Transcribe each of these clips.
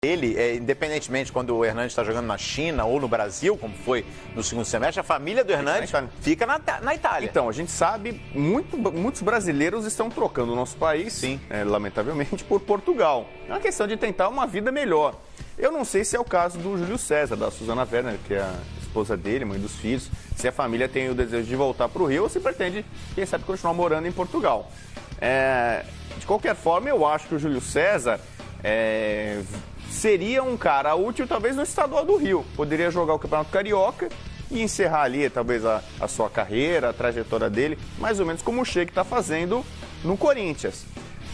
ele, independentemente quando o Hernandes está jogando na China ou no Brasil, como foi no segundo semestre, a família do Hernandes fica na Itália. Então, a gente sabe, muitos brasileiros estão trocando o nosso país, sim, lamentavelmente, por Portugal. É uma questão de tentar uma vida melhor. Eu não sei se é o caso do Júlio César, da Susana Werner, que é a esposa dele, mãe dos filhos, se a família tem o desejo de voltar para o Rio ou se pretende, quem sabe, continuar morando em Portugal. De qualquer forma, eu acho que o Júlio César seria um cara útil, talvez, no estadual do Rio. Poderia jogar o Campeonato Carioca e encerrar ali, talvez, a sua carreira, a trajetória dele, mais ou menos como o Sheik está fazendo no Corinthians.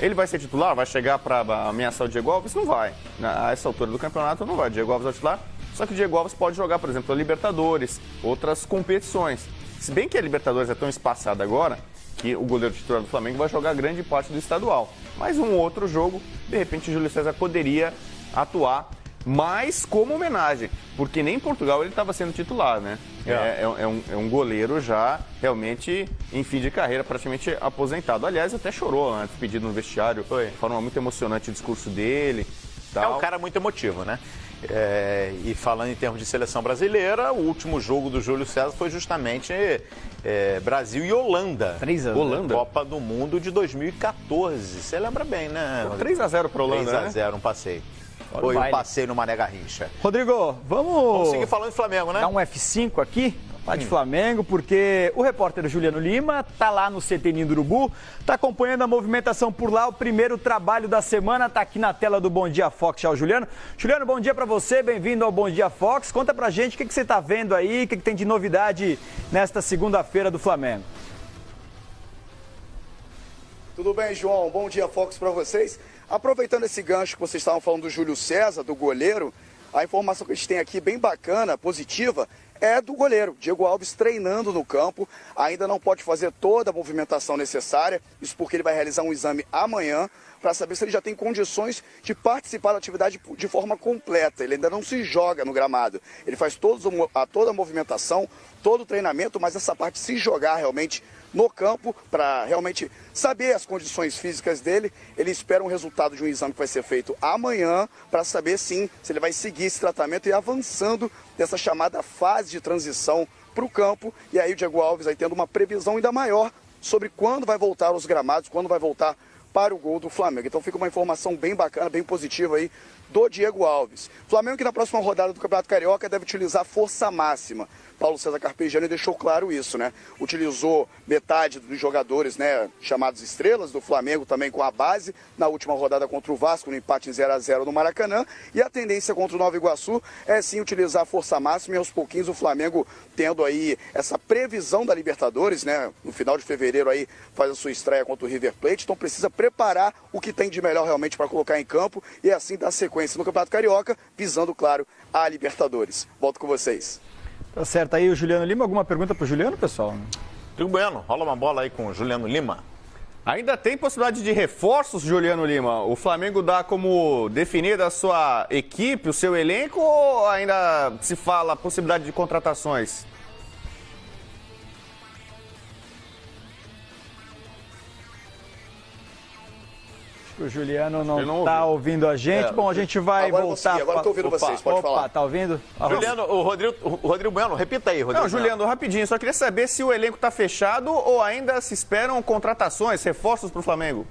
Ele vai ser titular? Vai chegar para ameaçar o Diego Alves? Não vai. A essa altura do campeonato, não vai. O Diego Alves vai titular. Só que o Diego Alves pode jogar, por exemplo, a Libertadores, outras competições. Se bem que a Libertadores é tão espaçada agora, que o goleiro titular do Flamengo vai jogar grande parte do estadual. Mas um outro jogo, de repente, o Júlio César poderia atuar, mas como homenagem, porque nem em Portugal ele estava sendo titular, né? É um goleiro já realmente em fim de carreira, praticamente aposentado. Aliás, até chorou, né? Despedido no vestiário. Foi de forma muito emocionante o discurso dele. Tal. É um cara muito emotivo, né? E falando em termos de seleção brasileira, o último jogo do Júlio César foi justamente Brasil e Holanda. 3-0. Holanda? Copa do Mundo de 2014. Você lembra bem, né? 3-0 para a Holanda, 3-0, um passeio. Foi um passeio no Mané Garrincha. Rodrigo, vamos seguir falando de Flamengo, né? Dar um F5 aqui, falar de Flamengo, porque o repórter Juliano Lima tá lá no CT Ninho do Urubu, tá acompanhando a movimentação por lá, o primeiro trabalho da semana, tá aqui na tela do Bom Dia Fox já o Juliano. Juliano, bom dia pra você, bem-vindo ao Bom Dia Fox. Conta pra gente o que você tá vendo aí, o que tem de novidade nesta segunda-feira do Flamengo. Tudo bem, João? Bom dia, Fox, pra vocês. Aproveitando esse gancho que vocês estavam falando do Júlio César, do goleiro, a informação que a gente tem aqui bem bacana, positiva, é do goleiro. Diego Alves treinando no campo, ainda não pode fazer toda a movimentação necessária, isso porque ele vai realizar um exame amanhã para saber se ele já tem condições de participar da atividade de forma completa. Ele ainda não se joga no gramado. Ele faz toda a movimentação, todo o treinamento, mas essa parte de se jogar realmente no campo, para realmente saber as condições físicas dele, ele espera um resultado de um exame que vai ser feito amanhã, para saber sim se ele vai seguir esse tratamento e ir avançando dessa chamada fase de transição para o campo. E aí o Diego Alves aí tendo uma previsão ainda maior sobre quando vai voltar aos gramados, quando vai voltar para o gol do Flamengo. Então fica uma informação bem bacana, bem positiva aí do Diego Alves. Flamengo que na próxima rodada do Campeonato Carioca deve utilizar força máxima. Paulo César Carpegiani deixou claro isso, né? Utilizou metade dos jogadores, né, chamados estrelas do Flamengo também com a base na última rodada contra o Vasco, no empate em 0-0 no Maracanã. E a tendência contra o Nova Iguaçu é sim utilizar a força máxima e aos pouquinhos o Flamengo tendo aí essa previsão da Libertadores, né? No final de fevereiro aí faz a sua estreia contra o River Plate, então precisa preparar o que tem de melhor realmente para colocar em campo e assim dar sequência no Campeonato Carioca, visando, claro, a Libertadores. Volto com vocês. Tá certo aí o Juliano Lima. Alguma pergunta pro Juliano, pessoal? Tudo bueno. Rola uma bola aí com o Juliano Lima. Ainda tem possibilidade de reforços, Juliano Lima? O Flamengo dá como definida a sua equipe, o seu elenco, ou ainda se fala a possibilidade de contratações? O Juliano não está ouvindo a gente. Bom, a gente vai agora voltar. Agora estou ouvindo vocês, pode falar. Tá ouvindo? Juliano, o Rodrigo Bueno, repita aí, Rodrigo. Não, Juliano, rapidinho, só queria saber se o elenco está fechado ou ainda se esperam contratações, reforços para o Flamengo.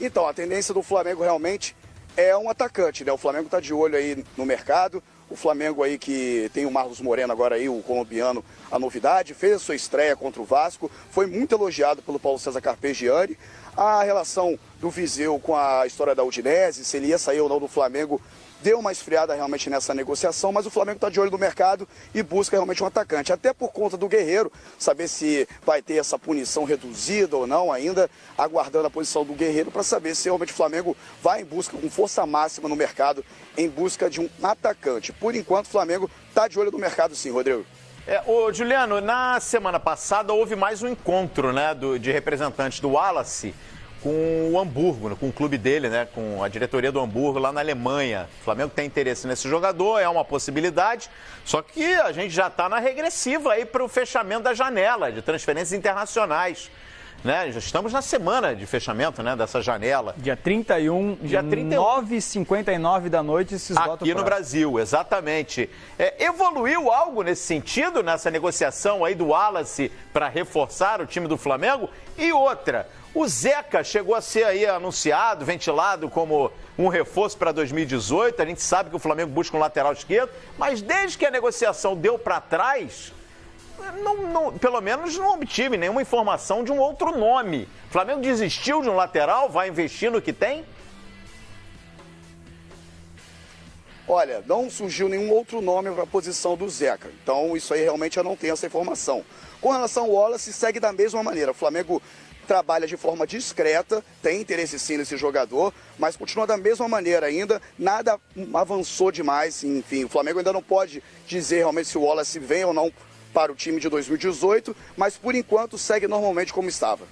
Então, a tendência do Flamengo realmente é um atacante, né? O Flamengo está de olho aí no mercado. O Flamengo aí que tem o Marlos Moreno agora aí, o colombiano, a novidade, fez a sua estreia contra o Vasco, foi muito elogiado pelo Paulo César Carpegiani. A relação do Viseu com a história da Udinese, se ele ia sair ou não do Flamengo, deu uma esfriada realmente nessa negociação, mas o Flamengo está de olho no mercado e busca realmente um atacante. Até por conta do Guerreiro, saber se vai ter essa punição reduzida ou não ainda, aguardando a posição do Guerreiro para saber se realmente o Flamengo vai em busca, com força máxima no mercado, em busca de um atacante. Por enquanto, o Flamengo está de olho no mercado sim, Rodrigo. Ô, Juliano, na semana passada houve mais um encontro, né, de representantes do Wallace com o Hamburgo, com o clube dele, né, com a diretoria do Hamburgo lá na Alemanha. O Flamengo tem interesse nesse jogador, é uma possibilidade, só que a gente já está na regressiva aí para o fechamento da janela de transferências internacionais. né? Já estamos na semana de fechamento, né, dessa janela. Dia 31, Dia 31. 9h59 da noite se esgota aqui no Brasil, exatamente. Evoluiu algo nesse sentido, nessa negociação aí do Wallace para reforçar o time do Flamengo? E outra, o Zeca chegou a ser aí anunciado, ventilado como um reforço para 2018. A gente sabe que o Flamengo busca um lateral esquerdo, mas desde que a negociação deu para trás, pelo menos não obtive nenhuma informação de um outro nome. O Flamengo desistiu de um lateral, vai investir no que tem? Olha, não surgiu nenhum outro nome para a posição do Zeca. Então, isso aí realmente eu não tenho essa informação. Com relação ao Wallace, segue da mesma maneira. O Flamengo trabalha de forma discreta, tem interesse sim nesse jogador, mas continua da mesma maneira ainda, nada avançou demais, enfim, o Flamengo ainda não pode dizer realmente se o Wallace vem ou não para o time de 2018, mas por enquanto segue normalmente como estava.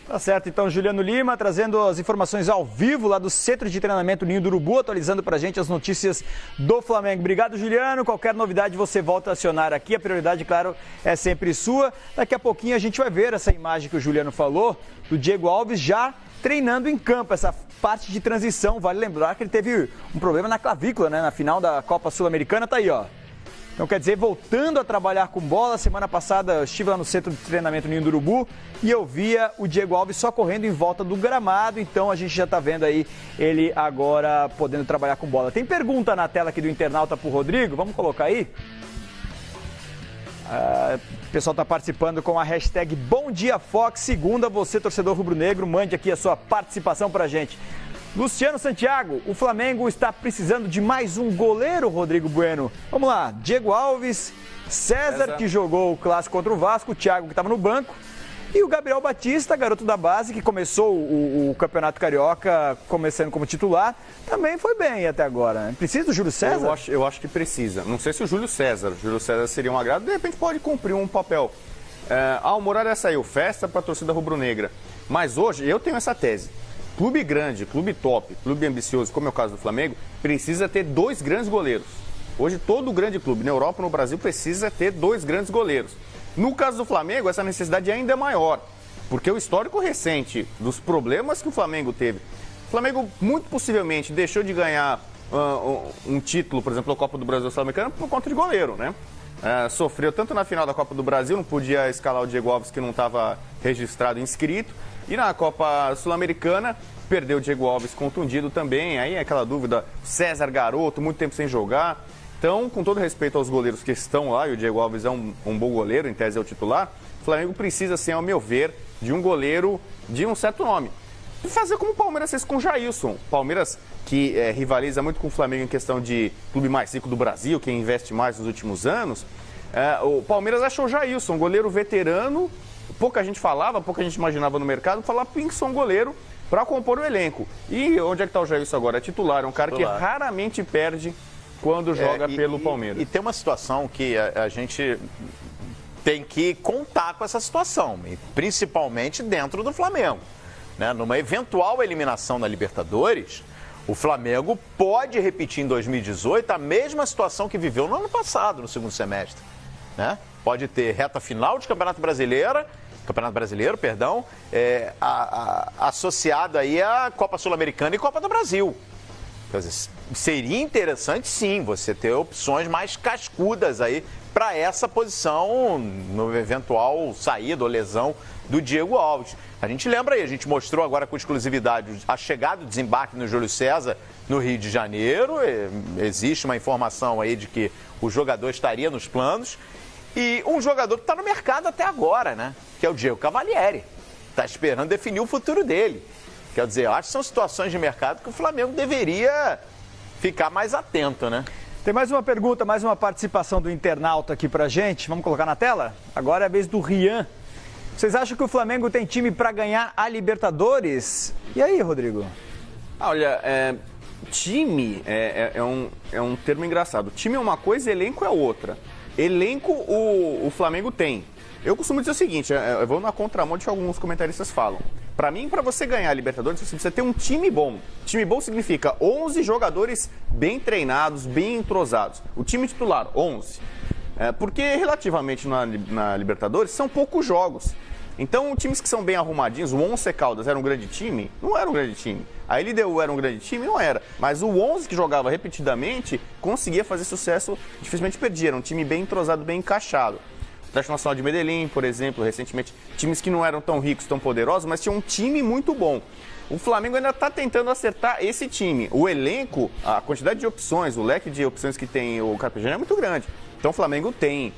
Tá certo, então Juliano Lima trazendo as informações ao vivo lá do Centro de Treinamento Ninho do Urubu, atualizando pra gente as notícias do Flamengo. Obrigado, Juliano. Qualquer novidade você volta a acionar aqui. A prioridade, claro, é sempre sua. Daqui a pouquinho a gente vai ver essa imagem que o Juliano falou, do Diego Alves já treinando em campo, essa parte de transição. Vale lembrar que ele teve um problema na clavícula, né? Na final da Copa Sul-Americana, tá aí, ó. Então, quer dizer, voltando a trabalhar com bola, semana passada eu estive lá no Centro de Treinamento Ninho do Urubu e eu via o Diego Alves só correndo em volta do gramado, então a gente já está vendo aí ele agora podendo trabalhar com bola. Tem pergunta na tela aqui do internauta pro Rodrigo, vamos colocar aí? O pessoal está participando com a hashtag Bom Dia Fox. Segunda, você, torcedor rubro-negro, mande aqui a sua participação pra gente. Luciano Santiago, o Flamengo está precisando de mais um goleiro, Rodrigo Bueno. Vamos lá, Diego Alves, César, que jogou o clássico contra o Vasco, o Thiago, que estava no banco, e o Gabriel Batista, garoto da base, que começou o Campeonato Carioca começando como titular, também foi bem até agora. Né? Precisa do Júlio César? Eu acho que precisa. Não sei se o Júlio César seria um agrado, de repente pode cumprir um papel. O Muralha saiu, festa para a torcida rubro-negra. Mas hoje eu tenho essa tese. Clube grande, clube top, clube ambicioso, como é o caso do Flamengo, precisa ter 2 grandes goleiros. Hoje todo grande clube, na Europa, no Brasil, precisa ter 2 grandes goleiros. No caso do Flamengo, essa necessidade é ainda maior, porque o histórico recente dos problemas que o Flamengo teve, o Flamengo muito possivelmente deixou de ganhar um título, por exemplo, a Copa do Brasil Sul-Americana, por conta de goleiro, né? Sofreu tanto na final da Copa do Brasil, não podia escalar o Diego Alves, que não estava registrado, inscrito, e na Copa Sul-Americana perdeu o Diego Alves contundido também. Aí é aquela dúvida, César garoto, muito tempo sem jogar. Então, com todo respeito aos goleiros que estão lá, e o Diego Alves é um bom goleiro, em tese é o titular, o Flamengo precisa, sim, ao meu ver, de um goleiro de um certo nome. E fazer como o Palmeiras fez com o Jailson. Palmeiras que rivaliza muito com o Flamengo em questão de clube mais rico do Brasil, quem investe mais nos últimos anos. O Palmeiras achou o Jailson, um goleiro veterano. Pouca gente falava, pouca gente imaginava no mercado, falar Pinson goleiro para compor o elenco. E onde é que está o Jailson agora? É titular, é um cara que raramente perde quando joga pelo Palmeiras. E tem uma situação que a gente tem que contar com essa situação, principalmente dentro do Flamengo. Né? Numa eventual eliminação na Libertadores, o Flamengo pode repetir em 2018 a mesma situação que viveu no ano passado, no segundo semestre. Né? Pode ter reta final de Campeonato Brasileiro, associado aí à Copa Sul-Americana e Copa do Brasil. Quer dizer, seria interessante, sim, você ter opções mais cascudas aí para essa posição no eventual saída ou lesão do Diego Alves. A gente lembra aí, a gente mostrou agora com exclusividade a chegada do desembarque no Júlio César no Rio de Janeiro. Existe uma informação aí de que o jogador estaria nos planos. E um jogador que está no mercado até agora, né? Que é o Diego Cavalieri. Está esperando definir o futuro dele. Quer dizer, eu acho que são situações de mercado que o Flamengo deveria ficar mais atento, né? Tem mais uma pergunta, mais uma participação do internauta aqui pra gente. Vamos colocar na tela? Agora é a vez do Rian. Vocês acham que o Flamengo tem time para ganhar a Libertadores? E aí, Rodrigo? Olha, time é um termo engraçado. Time é uma coisa, elenco é outra. Elenco o Flamengo tem. Eu costumo dizer o seguinte, eu vou na contramão de que alguns comentaristas falam. Para mim, para você ganhar a Libertadores, você precisa ter um time bom. Time bom significa 11 jogadores bem treinados, bem entrosados. O time titular, 11. Porque relativamente na Libertadores são poucos jogos. Então, times que são bem arrumadinhos, o Once Caldas era um grande time? Não era um grande time. A LDU era um grande time? Não era. Mas o 11 que jogava repetidamente conseguia fazer sucesso, dificilmente perdia. Era um time bem entrosado, bem encaixado. O Atlético Nacional de Medellín, por exemplo, recentemente, times que não eram tão ricos, tão poderosos, mas tinham um time muito bom. O Flamengo ainda está tentando acertar esse time. O elenco, a quantidade de opções, o leque de opções que tem o Carpegiani é muito grande. Então o Flamengo tem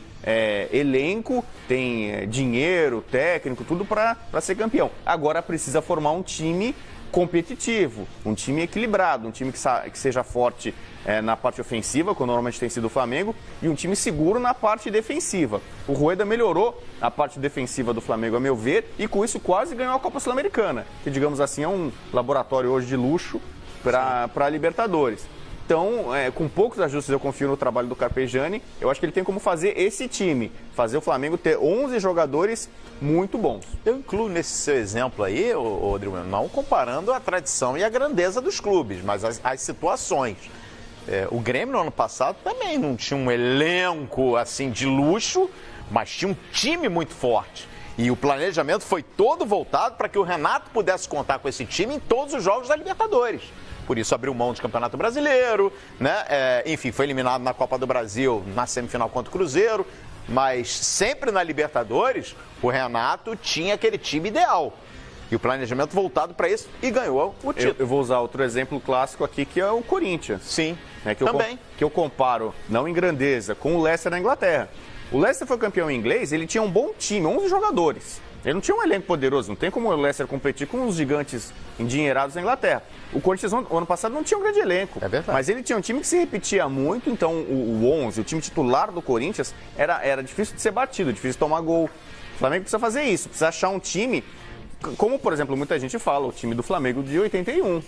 elenco, tem dinheiro, técnico, tudo para ser campeão. Agora precisa formar um time competitivo, um time equilibrado, um time que seja forte na parte ofensiva, como normalmente tem sido o Flamengo, e um time seguro na parte defensiva. O Rueda melhorou a parte defensiva do Flamengo, a meu ver, e com isso quase ganhou a Copa Sul-Americana, que, digamos assim, é um laboratório hoje de luxo para a Libertadores. Então, com poucos ajustes, eu confio no trabalho do Carpegiani. Eu acho que ele tem como fazer esse time, fazer o Flamengo ter 11 jogadores muito bons. Eu incluo nesse seu exemplo aí, Rodrigo, não comparando a tradição e a grandeza dos clubes, mas as situações. O Grêmio, no ano passado, também não tinha um elenco assim de luxo, mas tinha um time muito forte. E o planejamento foi todo voltado para que o Renato pudesse contar com esse time em todos os jogos da Libertadores. Por isso abriu mão do Campeonato Brasileiro, né? Enfim, foi eliminado na Copa do Brasil na semifinal contra o Cruzeiro, mas sempre na Libertadores o Renato tinha aquele time ideal. E o planejamento voltado para isso e ganhou o título. Eu vou usar outro exemplo clássico aqui, que é o Corinthians. Sim, também. Que eu comparo, não em grandeza, com o Leicester na Inglaterra. O Leicester foi campeão inglês, ele tinha um bom time, 11 jogadores. Ele não tinha um elenco poderoso, não tem como o Leicester competir com os gigantes endinheirados da Inglaterra. O Corinthians, no ano passado, não tinha um grande elenco. É verdade. Mas ele tinha um time que se repetia muito, então o 11, o time titular do Corinthians, era difícil de ser batido, difícil de tomar gol. O Flamengo precisa fazer isso, precisa achar um time, como, por exemplo, muita gente fala, o time do Flamengo de 81.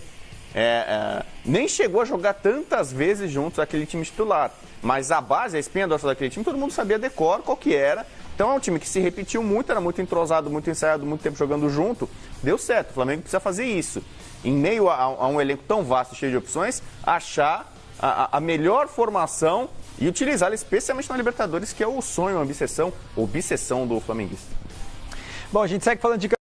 Nem chegou a jogar tantas vezes juntos aquele time titular. Mas a base, a espinha dorsal daquele time, todo mundo sabia decor qual que era. Então é um time que se repetiu muito, era muito entrosado, muito ensaiado, muito tempo jogando junto. Deu certo, o Flamengo precisa fazer isso. Em meio a um elenco tão vasto, cheio de opções, achar a melhor formação e utilizá-la especialmente na Libertadores, que é o sonho, a obsessão do flamenguista. Bom, a gente segue falando de